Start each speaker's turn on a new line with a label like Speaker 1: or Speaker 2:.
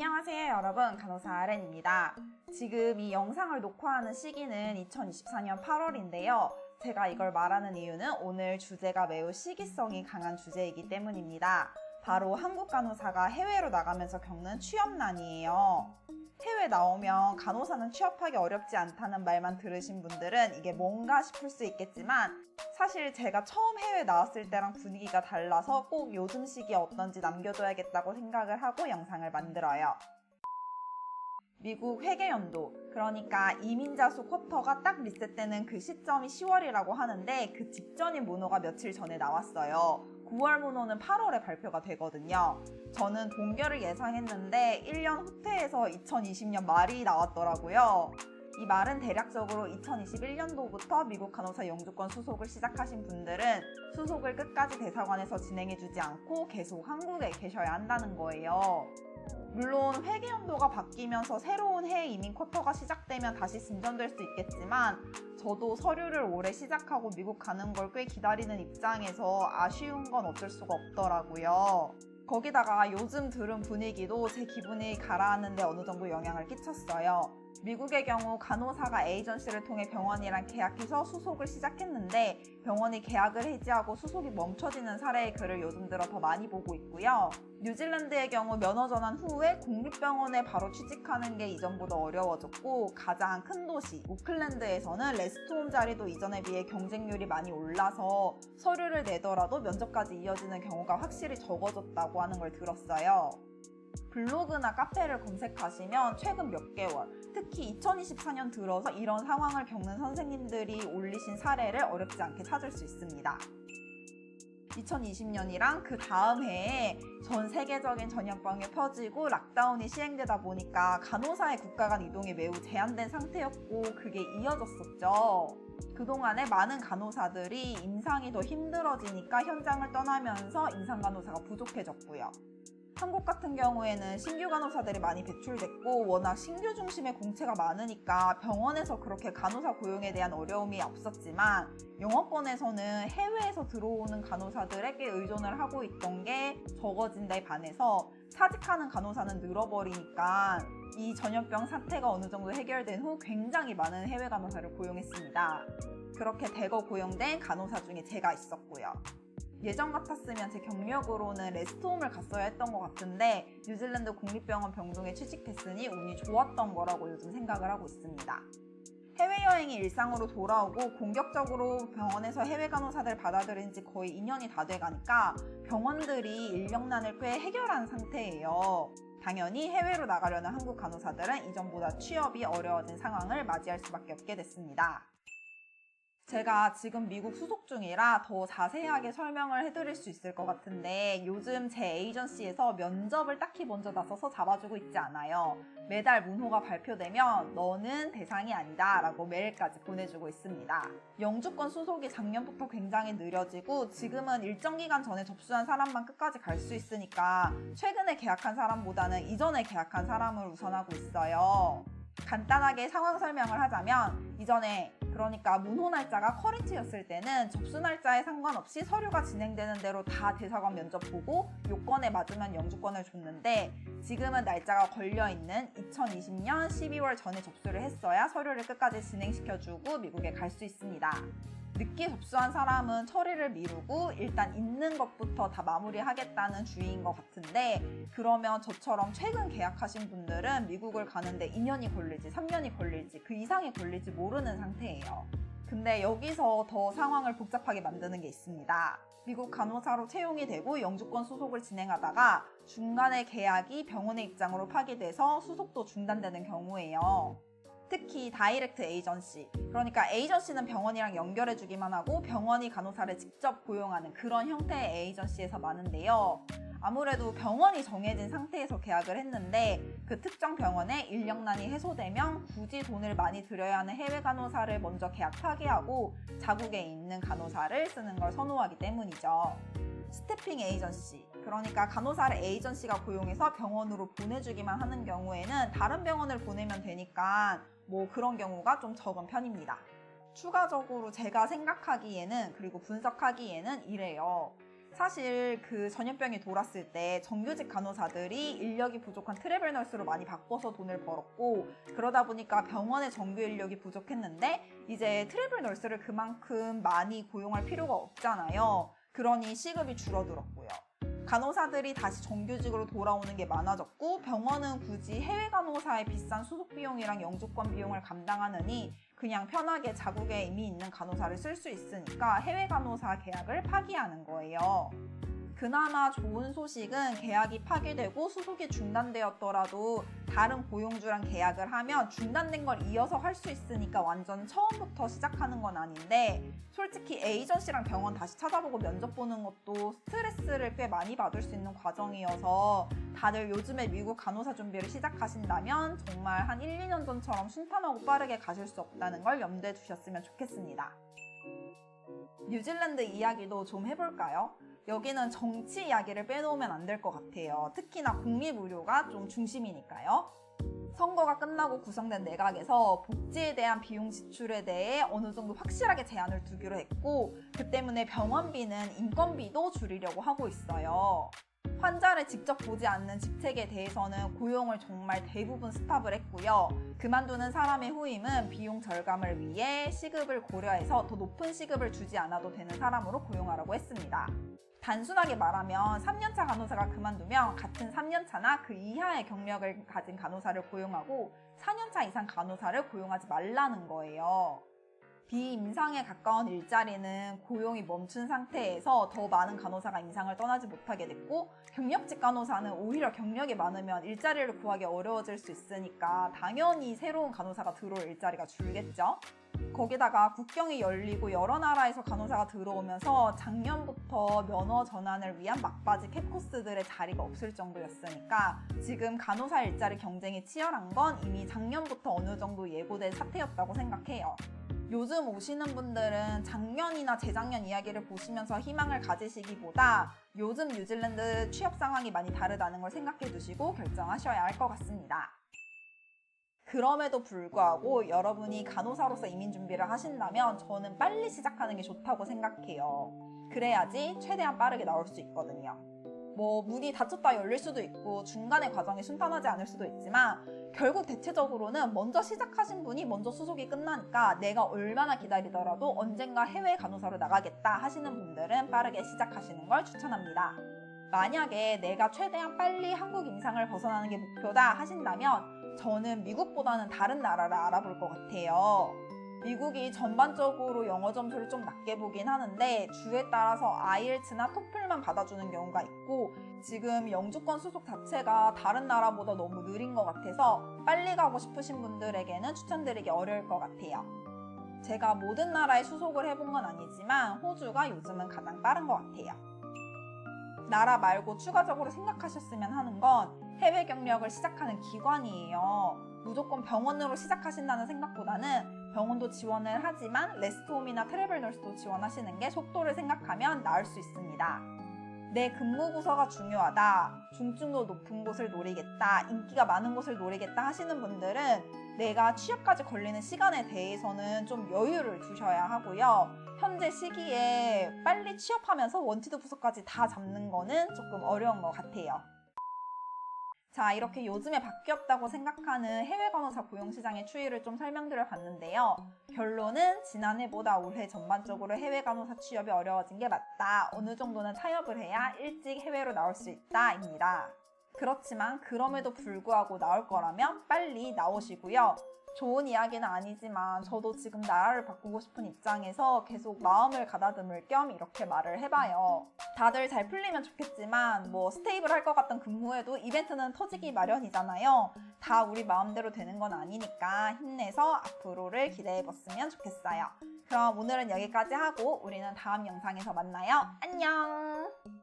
Speaker 1: 안녕하세요 여러분, 간호사 아렌입니다. 지금 이 영상을 녹화하는 시기는 2024년 8월인데요. 제가 이걸 말하는 이유는 오늘 주제가 매우 시기성이 강한 주제이기 때문입니다. 바로 한국 간호사가 해외로 나가면서 겪는 취업난이에요. 해외 나오면 간호사는 취업하기 어렵지 않다는 말만 들으신 분들은 이게 뭔가 싶을 수 있겠지만 사실 제가 처음 해외 나왔을 때랑 분위기가 달라서 꼭 요즘 시기에 어떤지 남겨둬야겠다고 생각을 하고 영상을 만들어요. 미국 회계연도, 그러니까 이민자 수 쿼터가 딱 리셋되는 그 시점이 10월이라고 하는데 그 직전인 문호가 며칠 전에 나왔어요. 9월 문호는 8월에 발표가 되거든요. 저는 동결을 예상했는데 1년 후퇴해서 2020년 말이 나왔더라고요. 이 말은 대략적으로 2021년도부터 미국 간호사 영주권 수속을 시작하신 분들은 수속을 끝까지 대사관에서 진행해주지 않고 계속 한국에 계셔야 한다는 거예요. 물론 회계연도가 바뀌면서 새로운 해외 이민 쿼터가 시작되면 다시 진전될 수 있겠지만 저도 서류를 올해 시작하고 미국 가는 걸 꽤 기다리는 입장에서 아쉬운 건 어쩔 수가 없더라고요. 거기다가 요즘 들은 분위기도 제 기분이 가라앉는 데 어느 정도 영향을 끼쳤어요. 미국의 경우 간호사가 에이전시를 통해 병원이랑 계약해서 수속을 시작했는데 병원이 계약을 해지하고 수속이 멈춰지는 사례의 글을 요즘 들어 더 많이 보고 있고요. 뉴질랜드의 경우 면허 전환 후에 국립병원에 바로 취직하는 게 이전보다 어려워졌고 가장 큰 도시 오클랜드에서는 레스트홈 자리도 이전에 비해 경쟁률이 많이 올라서 서류를 내더라도 면접까지 이어지는 경우가 확실히 적어졌다고 하는 걸 들었어요. 블로그나 카페를 검색하시면 최근 몇 개월, 특히 2024년 들어서 이런 상황을 겪는 선생님들이 올리신 사례를 어렵지 않게 찾을 수 있습니다. 2020년이랑 그 다음 해에 전 세계적인 전염병이 퍼지고 락다운이 시행되다 보니까 간호사의 국가 간 이동이 매우 제한된 상태였고 그게 이어졌었죠. 그동안에 많은 간호사들이 임상이 더 힘들어지니까 현장을 떠나면서 임상 간호사가 부족해졌고요. 한국 같은 경우에는 신규 간호사들이 많이 배출됐고 워낙 신규 중심의 공채가 많으니까 병원에서 그렇게 간호사 고용에 대한 어려움이 없었지만 영어권에서는 해외에서 들어오는 간호사들에게 의존을 하고 있던 게 적어진 데 반해서 사직하는 간호사는 늘어버리니까 이 전염병 사태가 어느 정도 해결된 후 굉장히 많은 해외 간호사를 고용했습니다. 그렇게 대거 고용된 간호사 중에 제가 있었고요. 예전 같았으면 제 경력으로는 레스트홈을 갔어야 했던 것 같은데 뉴질랜드 국립병원 병동에 취직했으니 운이 좋았던 거라고 요즘 생각을 하고 있습니다. 해외여행이 일상으로 돌아오고 공격적으로 병원에서 해외 간호사들 받아들인 지 거의 2년이 다 돼가니까 병원들이 인력난을 꽤 해결한 상태예요. 당연히 해외로 나가려는 한국 간호사들은 이전보다 취업이 어려워진 상황을 맞이할 수밖에 없게 됐습니다. 제가 지금 미국 수속 중이라 더 자세하게 설명을 해드릴 수 있을 것 같은데 요즘 제 에이전시에서 면접을 딱히 먼저 나서서 잡아주고 있지 않아요. 매달 문호가 발표되면 너는 대상이 아니다 라고 메일까지 보내주고 있습니다. 영주권 수속이 작년부터 굉장히 느려지고 지금은 일정 기간 전에 접수한 사람만 끝까지 갈 수 있으니까 최근에 계약한 사람보다는 이전에 계약한 사람을 우선하고 있어요. 간단하게 상황 설명을 하자면 이전에 그러니까 문호 날짜가 커런트였을 때는 접수 날짜에 상관없이 서류가 진행되는 대로 다 대사관 면접 보고 요건에 맞으면 영주권을 줬는데 지금은 날짜가 걸려있는 2020년 12월 전에 접수를 했어야 서류를 끝까지 진행시켜주고 미국에 갈 수 있습니다. 늦게 접수한 사람은 처리를 미루고 일단 있는 것부터 다 마무리하겠다는 주의인 것 같은데 그러면 저처럼 최근 계약하신 분들은 미국을 가는데 2년이 걸릴지 3년이 걸릴지 그 이상이 걸릴지 모르는 상태예요. 근데 여기서 더 상황을 복잡하게 만드는 게 있습니다. 미국 간호사로 채용이 되고 영주권 수속을 진행하다가 중간에 계약이 병원의 입장으로 파기돼서 수속도 중단되는 경우예요. 특히 다이렉트 에이전시, 그러니까 에이전시는 병원이랑 연결해주기만 하고 병원이 간호사를 직접 고용하는 그런 형태의 에이전시에서 많은데요. 아무래도 병원이 정해진 상태에서 계약을 했는데 그 특정 병원에 인력난이 해소되면 굳이 돈을 많이 들여야 하는 해외 간호사를 먼저 계약 파기하고 자국에 있는 간호사를 쓰는 걸 선호하기 때문이죠. 스태핑 에이전시, 그러니까 간호사를 에이전시가 고용해서 병원으로 보내주기만 하는 경우에는 다른 병원을 보내면 되니까 그런 경우가 좀 적은 편입니다. 추가적으로 제가 생각하기에는 그리고 분석하기에는 이래요. 사실 그 전염병이 돌았을 때 정규직 간호사들이 인력이 부족한 트래블 널스로 많이 바꿔서 돈을 벌었고, 그러다 보니까 병원의 정규 인력이 부족했는데 이제 트래블 널스를 그만큼 많이 고용할 필요가 없잖아요. 그러니 시급이 줄어들었고요. 간호사들이 다시 정규직으로 돌아오는 게 많아졌고, 병원은 굳이 해외 간호사의 비싼 수속 비용이랑 영주권 비용을 감당하느니 그냥 편하게 자국에 이미 있는 간호사를 쓸 수 있으니까 해외 간호사 계약을 파기하는 거예요. 그나마 좋은 소식은 계약이 파기되고 수속이 중단되었더라도 다른 고용주랑 계약을 하면 중단된 걸 이어서 할 수 있으니까 완전 처음부터 시작하는 건 아닌데, 솔직히 에이전시랑 병원 다시 찾아보고 면접 보는 것도 스트레스를 꽤 많이 받을 수 있는 과정이어서 다들 요즘에 미국 간호사 준비를 시작하신다면 정말 한 1, 2년 전처럼 순탄하고 빠르게 가실 수 없다는 걸 염두에 두셨으면 좋겠습니다. 뉴질랜드 이야기도 좀 해볼까요? 여기는 정치 이야기를 빼놓으면 안 될 것 같아요. 특히나 국립의료가 좀 중심이니까요. 선거가 끝나고 구성된 내각에서 복지에 대한 비용 지출에 대해 어느 정도 확실하게 제한을 두기로 했고, 그 때문에 병원비는 인건비도 줄이려고 하고 있어요. 환자를 직접 보지 않는 직책에 대해서는 고용을 정말 대부분 스탑을 했고요. 그만두는 사람의 후임은 비용 절감을 위해 시급을 고려해서 더 높은 시급을 주지 않아도 되는 사람으로 고용하라고 했습니다. 단순하게 말하면 3년차 간호사가 그만두면 같은 3년차나 그 이하의 경력을 가진 간호사를 고용하고 4년차 이상 간호사를 고용하지 말라는 거예요. 비임상에 가까운 일자리는 고용이 멈춘 상태에서 더 많은 간호사가 임상을 떠나지 못하게 됐고, 경력직 간호사는 오히려 경력이 많으면 일자리를 구하기 어려워질 수 있으니까 당연히 새로운 간호사가 들어올 일자리가 줄겠죠. 거기다가 국경이 열리고 여러 나라에서 간호사가 들어오면서 작년부터 면허 전환을 위한 막바지 캡코스들의 자리가 없을 정도였으니까 지금 간호사 일자리 경쟁이 치열한 건 이미 작년부터 어느 정도 예고된 사태였다고 생각해요. 요즘 오시는 분들은 작년이나 재작년 이야기를 보시면서 희망을 가지시기보다 요즘 뉴질랜드 취업 상황이 많이 다르다는 걸 생각해 두시고 결정하셔야 할 것 같습니다. 그럼에도 불구하고 여러분이 간호사로서 이민 준비를 하신다면 저는 빨리 시작하는 게 좋다고 생각해요. 그래야지 최대한 빠르게 나올 수 있거든요. 문이 닫혔다 열릴 수도 있고 중간의 과정이 순탄하지 않을 수도 있지만 결국 대체적으로는 먼저 시작하신 분이 먼저 수속이 끝나니까 내가 얼마나 기다리더라도 언젠가 해외 간호사로 나가겠다 하시는 분들은 빠르게 시작하시는 걸 추천합니다. 만약에 내가 최대한 빨리 한국 임상을 벗어나는 게 목표다 하신다면 저는 미국보다는 다른 나라를 알아볼 것 같아요. 미국이 전반적으로 영어 점수를 좀 낮게 보긴 하는데 주에 따라서 IELTS나 토플만 받아주는 경우가 있고, 지금 영주권 수속 자체가 다른 나라보다 너무 느린 것 같아서 빨리 가고 싶으신 분들에게는 추천드리기 어려울 것 같아요. 제가 모든 나라에 수속을 해본 건 아니지만 호주가 요즘은 가장 빠른 것 같아요. 나라 말고 추가적으로 생각하셨으면 하는 건 해외 경력을 시작하는 기관이에요. 무조건 병원으로 시작하신다는 생각보다는 병원도 지원을 하지만 레스트홈이나 트래블 널스도 지원하시는 게 속도를 생각하면 나을 수 있습니다. 내 근무 부서가 중요하다, 중증도 높은 곳을 노리겠다, 인기가 많은 곳을 노리겠다 하시는 분들은 내가 취업까지 걸리는 시간에 대해서는 좀 여유를 두셔야 하고요. 현재 시기에 빨리 취업하면서 원티드 부서까지 다 잡는 거는 조금 어려운 것 같아요. 자, 이렇게 요즘에 바뀌었다고 생각하는 해외 간호사 고용 시장의 추이를 좀 설명드려 봤는데요. 결론은 지난해보다 올해 전반적으로 해외 간호사 취업이 어려워진 게 맞다. 어느 정도는 타협을 해야 일찍 해외로 나올 수 있다 입니다. 그렇지만 그럼에도 불구하고 나올 거라면 빨리 나오시고요. 좋은 이야기는 아니지만 저도 지금 나라를 바꾸고 싶은 입장에서 계속 마음을 가다듬을 겸 이렇게 말을 해봐요. 다들 잘 풀리면 좋겠지만 스테이블 할 것 같던 근무에도 이벤트는 터지기 마련이잖아요. 다 우리 마음대로 되는 건 아니니까 힘내서 앞으로를 기대해봤으면 좋겠어요. 그럼 오늘은 여기까지 하고 우리는 다음 영상에서 만나요. 안녕!